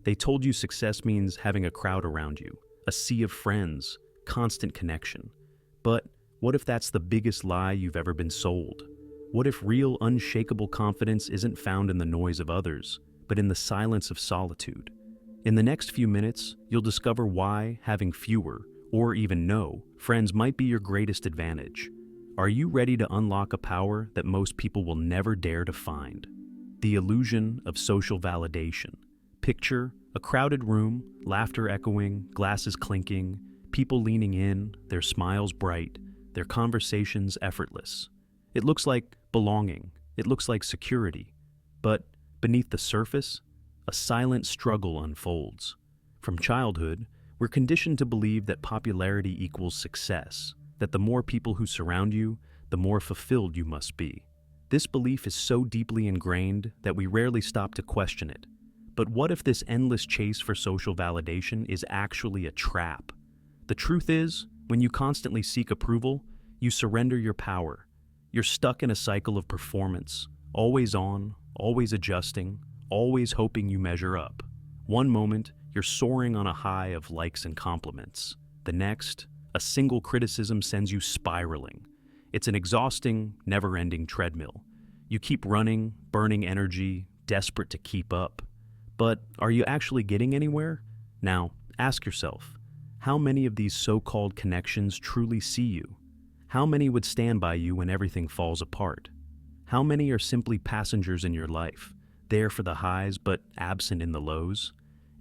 They told you success means having a crowd around you, a sea of friends, constant connection. But what if that's the biggest lie you've ever been sold? What if real, unshakable confidence isn't found in the noise of others, but in the silence of solitude? In the next few minutes, you'll discover why having fewer, or even no, friends might be your greatest advantage. Are you ready to unlock a power that most people will never dare to find? The illusion of social validation. Picture a crowded room, laughter echoing, glasses clinking, people leaning in, their smiles bright, their conversations effortless. It looks like belonging, it looks like security. But beneath the surface, a silent struggle unfolds. From childhood, we're conditioned to believe that popularity equals success, that the more people who surround you, the more fulfilled you must be. This belief is so deeply ingrained that we rarely stop to question it. But what if this endless chase for social validation is actually a trap? The truth is, when you constantly seek approval, you surrender your power. You're stuck in a cycle of performance, always on, always adjusting, always hoping you measure up. One moment, you're soaring on a high of likes and compliments. The next, a single criticism sends you spiraling. It's an exhausting, never-ending treadmill. You keep running, burning energy, desperate to keep up. But are you actually getting anywhere? Now, ask yourself, how many of these so-called connections truly see you? How many would stand by you when everything falls apart? How many are simply passengers in your life, there for the highs but absent in the lows?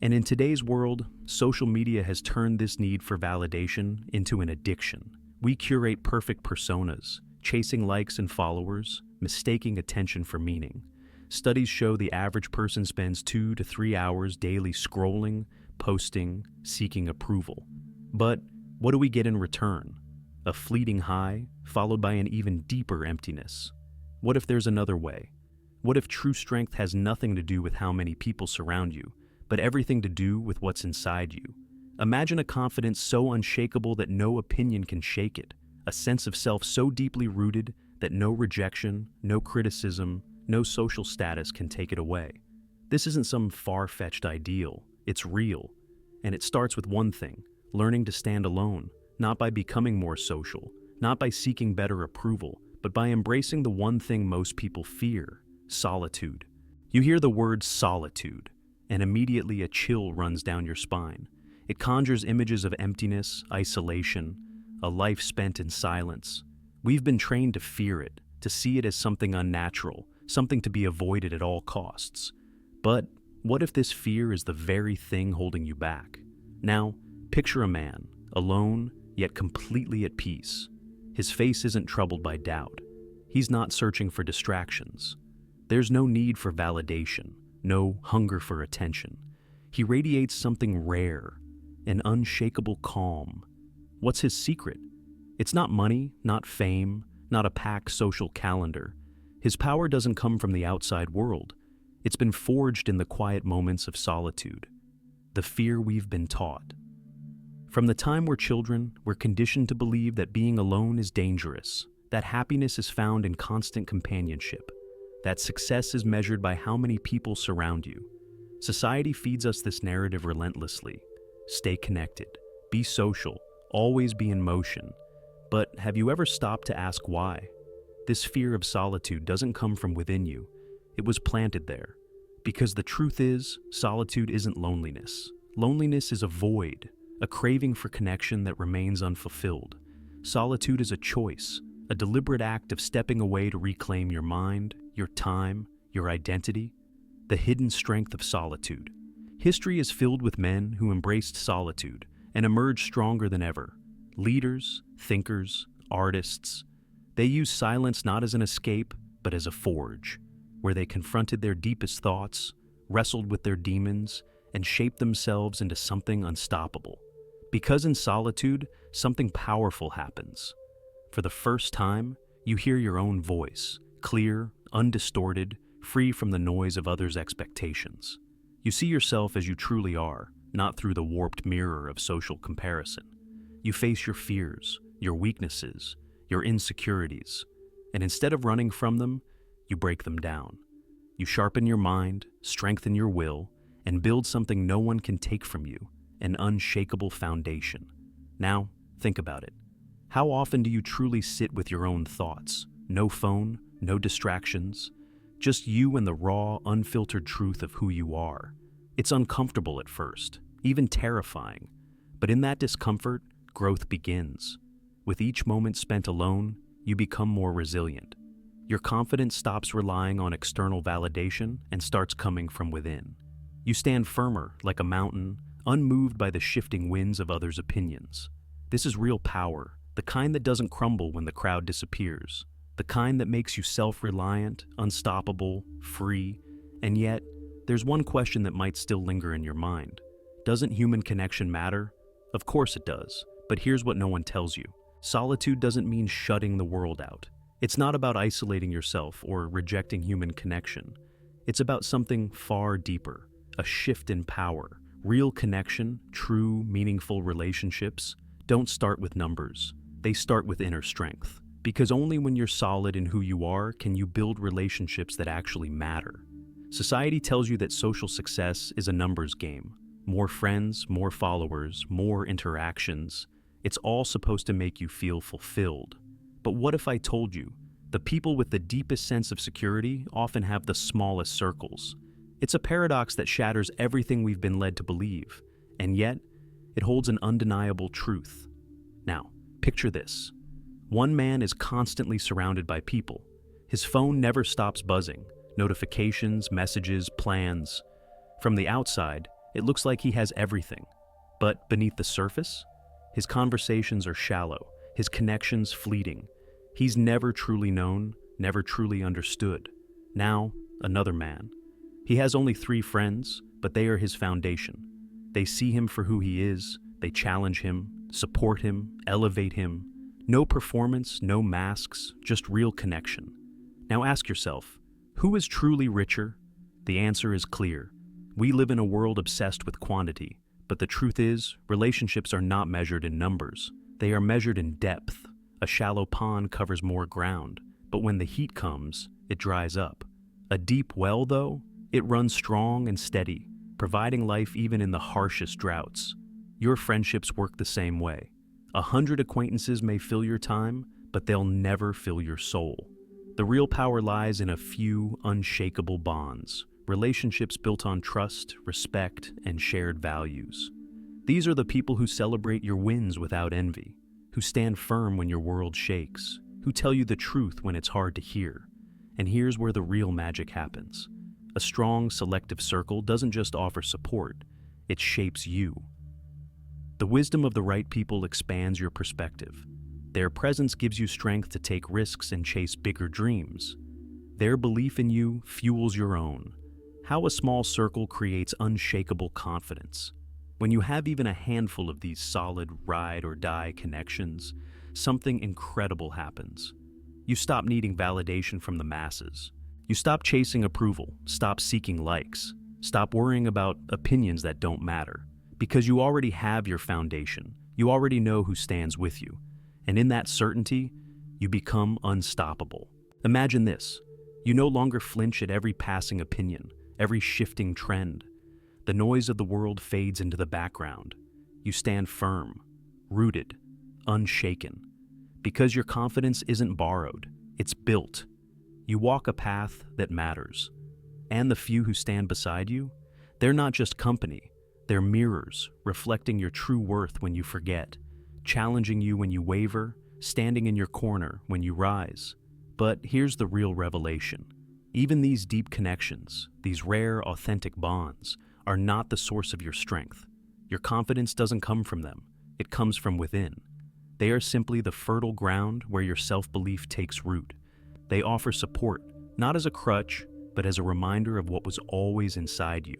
And in today's world, social media has turned this need for validation into an addiction. We curate perfect personas, chasing likes and followers, mistaking attention for meaning. Studies show the average person spends 2 to 3 hours daily scrolling, posting, seeking approval. But what do we get in return? A fleeting high, followed by an even deeper emptiness. What if there's another way? What if true strength has nothing to do with how many people surround you, but everything to do with what's inside you? Imagine a confidence so unshakable that no opinion can shake it, a sense of self so deeply rooted that no rejection, no criticism, no social status can take it away. This isn't some far-fetched ideal, it's real. And it starts with one thing, learning to stand alone, not by becoming more social, not by seeking better approval, but by embracing the one thing most people fear, solitude. You hear the word solitude, and immediately a chill runs down your spine. It conjures images of emptiness, isolation, a life spent in silence. We've been trained to fear it, to see it as something unnatural, something to be avoided at all costs. But what if this fear is the very thing holding you back? Now, picture a man, alone, yet completely at peace. His face isn't troubled by doubt. He's not searching for distractions. There's no need for validation, no hunger for attention. He radiates something rare, an unshakable calm. What's his secret? It's not money, not fame, not a packed social calendar. His power doesn't come from the outside world. It's been forged in the quiet moments of solitude, the fear we've been taught. From the time we're children, we're conditioned to believe that being alone is dangerous, that happiness is found in constant companionship, that success is measured by how many people surround you. Society feeds us this narrative relentlessly. Stay connected, be social, always be in motion. But have you ever stopped to ask why? This fear of solitude doesn't come from within you. It was planted there. Because the truth is, solitude isn't loneliness. Loneliness is a void, a craving for connection that remains unfulfilled. Solitude is a choice, a deliberate act of stepping away to reclaim your mind, your time, your identity. The hidden strength of solitude. History is filled with men who embraced solitude and emerged stronger than ever. Leaders, thinkers, artists. They used silence not as an escape, but as a forge, where they confronted their deepest thoughts, wrestled with their demons, and shaped themselves into something unstoppable. Because in solitude, something powerful happens. For the first time, you hear your own voice, clear, undistorted, free from the noise of others' expectations. You see yourself as you truly are, not through the warped mirror of social comparison. You face your fears, your weaknesses, your insecurities, and instead of running from them, you break them down. You sharpen your mind, strengthen your will, and build something no one can take from you, an unshakable foundation. Now, think about it. How often do you truly sit with your own thoughts? No phone, no distractions, just you and the raw, unfiltered truth of who you are. It's uncomfortable at first, even terrifying, but in that discomfort, growth begins. With each moment spent alone, you become more resilient. Your confidence stops relying on external validation and starts coming from within. You stand firmer, like a mountain, unmoved by the shifting winds of others' opinions. This is real power, the kind that doesn't crumble when the crowd disappears, the kind that makes you self-reliant, unstoppable, free, and yet, there's one question that might still linger in your mind. Doesn't human connection matter? Of course it does, but here's what no one tells you. Solitude doesn't mean shutting the world out. It's not about isolating yourself or rejecting human connection. It's about something far deeper, a shift in power. Real connection, true, meaningful relationships, don't start with numbers. They start with inner strength. Because only when you're solid in who you are can you build relationships that actually matter. Society tells you that social success is a numbers game. More friends, more followers, more interactions. It's all supposed to make you feel fulfilled. But what if I told you, the people with the deepest sense of security often have the smallest circles? It's a paradox that shatters everything we've been led to believe, and yet, it holds an undeniable truth. Now, picture this. One man is constantly surrounded by people. His phone never stops buzzing. Notifications, messages, plans. From the outside, it looks like he has everything. But beneath the surface, his conversations are shallow, his connections fleeting. He's never truly known, never truly understood. Now, another man. He has only 3 friends, but they are his foundation. They see him for who he is, they challenge him, support him, elevate him. No performance, no masks, just real connection. Now ask yourself, who is truly richer? The answer is clear. We live in a world obsessed with quantity, but the truth is, relationships are not measured in numbers. They are measured in depth. A shallow pond covers more ground, but when the heat comes, it dries up. A deep well, though, it runs strong and steady, providing life even in the harshest droughts. Your friendships work the same way. 100 acquaintances may fill your time, but they'll never fill your soul. The real power lies in a few unshakable bonds, relationships built on trust, respect, and shared values. These are the people who celebrate your wins without envy, who stand firm when your world shakes, who tell you the truth when it's hard to hear. And here's where the real magic happens. A strong, selective circle doesn't just offer support, it shapes you. The wisdom of the right people expands your perspective. Their presence gives you strength to take risks and chase bigger dreams. Their belief in you fuels your own. How a small circle creates unshakable confidence. When you have even a handful of these solid ride-or-die connections, something incredible happens. You stop needing validation from the masses. You stop chasing approval, stop seeking likes, stop worrying about opinions that don't matter. Because you already have your foundation, you already know who stands with you. And in that certainty, you become unstoppable. Imagine this. You no longer flinch at every passing opinion, every shifting trend. The noise of the world fades into the background. You stand firm, rooted, unshaken. Because your confidence isn't borrowed, it's built. You walk a path that matters. And the few who stand beside you, they're not just company. They're mirrors, reflecting your true worth when you forget, challenging you when you waver, standing in your corner when you rise. But here's the real revelation. Even these deep connections, these rare, authentic bonds, are not the source of your strength. Your confidence doesn't come from them. It comes from within. They are simply the fertile ground where your self-belief takes root. They offer support, not as a crutch, but as a reminder of what was always inside you.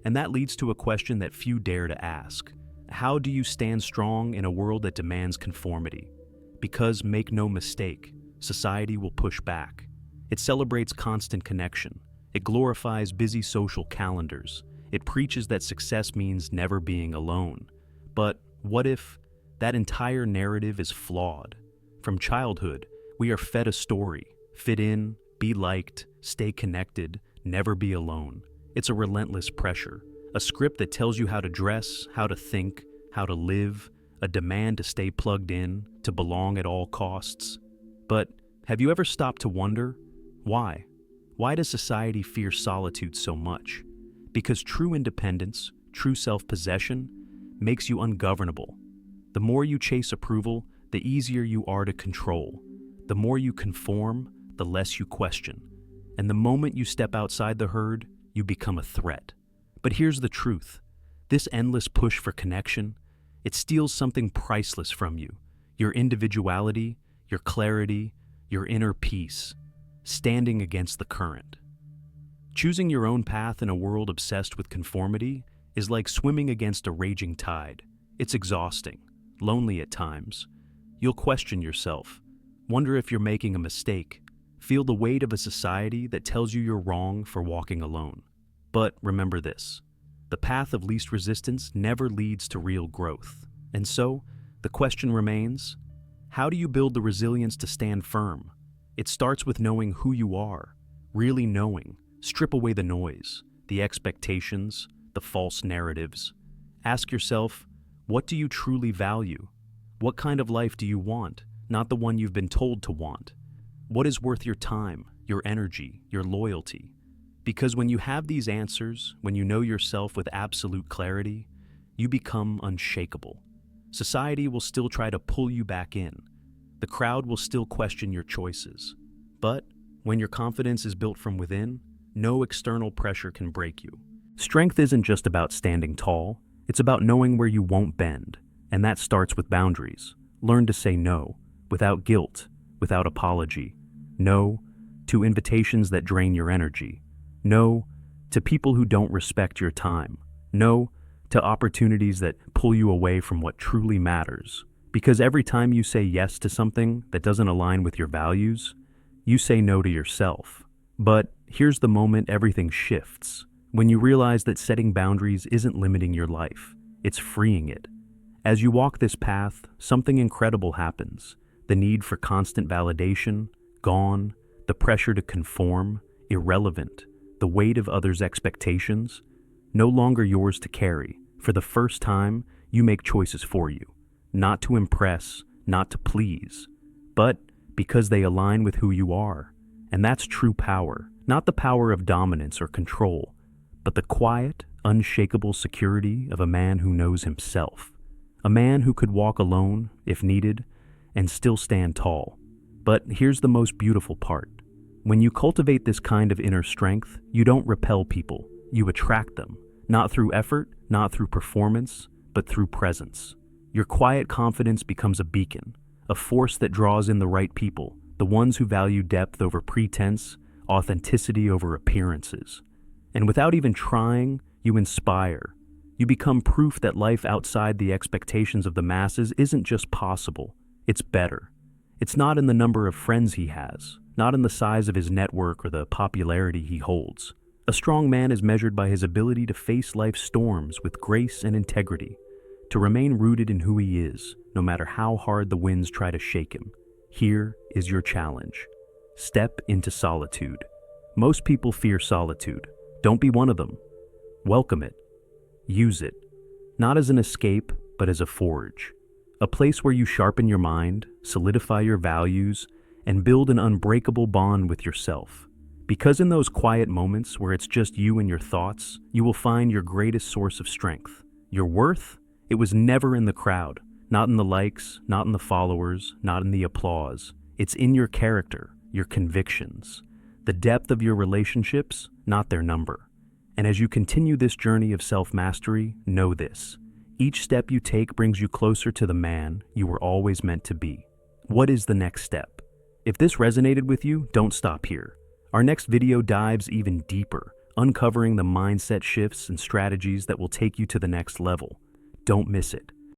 And that leads to a question that few dare to ask. How do you stand strong in a world that demands conformity? Because, make no mistake, society will push back. It celebrates constant connection. It glorifies busy social calendars. It preaches that success means never being alone. But what if that entire narrative is flawed? From childhood, we are fed a story. Fit in, be liked, stay connected, never be alone. It's a relentless pressure, a script that tells you how to dress, how to think, how to live, a demand to stay plugged in, to belong at all costs. But have you ever stopped to wonder, why? Why does society fear solitude so much? Because true independence, true self-possession, makes you ungovernable. The more you chase approval, the easier you are to control. The more you conform, the less you question. And the moment you step outside the herd, you become a threat. But here's the truth. This endless push for connection, it steals something priceless from you. Your individuality, your clarity, your inner peace, standing against the current. Choosing your own path in a world obsessed with conformity is like swimming against a raging tide. It's exhausting, lonely at times. You'll question yourself, wonder if you're making a mistake, feel the weight of a society that tells you you're wrong for walking alone. But remember this, the path of least resistance never leads to real growth. And so, the question remains, how do you build the resilience to stand firm? It starts with knowing who you are, really knowing. Strip away the noise, the expectations, the false narratives. Ask yourself, what do you truly value? What kind of life do you want, not the one you've been told to want? What is worth your time, your energy, your loyalty? Because when you have these answers, when you know yourself with absolute clarity, you become unshakable. Society will still try to pull you back in. The crowd will still question your choices. But when your confidence is built from within, no external pressure can break you. Strength isn't just about standing tall, it's about knowing where you won't bend, and that starts with boundaries. Learn to say no, without guilt, without apology. No to invitations that drain your energy. No to people who don't respect your time. No to opportunities that pull you away from what truly matters. Because every time you say yes to something that doesn't align with your values, you say no to yourself. But here's the moment everything shifts. When you realize that setting boundaries isn't limiting your life, it's freeing it. As you walk this path, something incredible happens. The need for constant validation, gone. The pressure to conform, irrelevant. The weight of others' expectations, no longer yours to carry. For the first time, you make choices for you. Not to impress, not to please, but because they align with who you are. And that's true power, not the power of dominance or control, but the quiet, unshakable security of a man who knows himself. A man who could walk alone, if needed, and still stand tall. But here's the most beautiful part. When you cultivate this kind of inner strength, you don't repel people, you attract them. Not through effort, not through performance, but through presence. Your quiet confidence becomes a beacon, a force that draws in the right people, the ones who value depth over pretense, authenticity over appearances. And without even trying, you inspire. You become proof that life outside the expectations of the masses isn't just possible, it's better. It's not in the number of friends he has, not in the size of his network or the popularity he holds. A strong man is measured by his ability to face life's storms with grace and integrity, to remain rooted in who he is, no matter how hard the winds try to shake him. Here is your challenge. Step into solitude. Most people fear solitude. Don't be one of them. Welcome it. Use it. Not as an escape, but as a forge. A place where you sharpen your mind, solidify your values, and build an unbreakable bond with yourself. Because in those quiet moments where it's just you and your thoughts, you will find your greatest source of strength. Your worth? It was never in the crowd. Not in the likes, not in the followers, not in the applause. It's in your character, your convictions. The depth of your relationships, not their number. And as you continue this journey of self-mastery, know this. Each step you take brings you closer to the man you were always meant to be. What is the next step? If this resonated with you, don't stop here. Our next video dives even deeper, uncovering the mindset shifts and strategies that will take you to the next level. Don't miss it.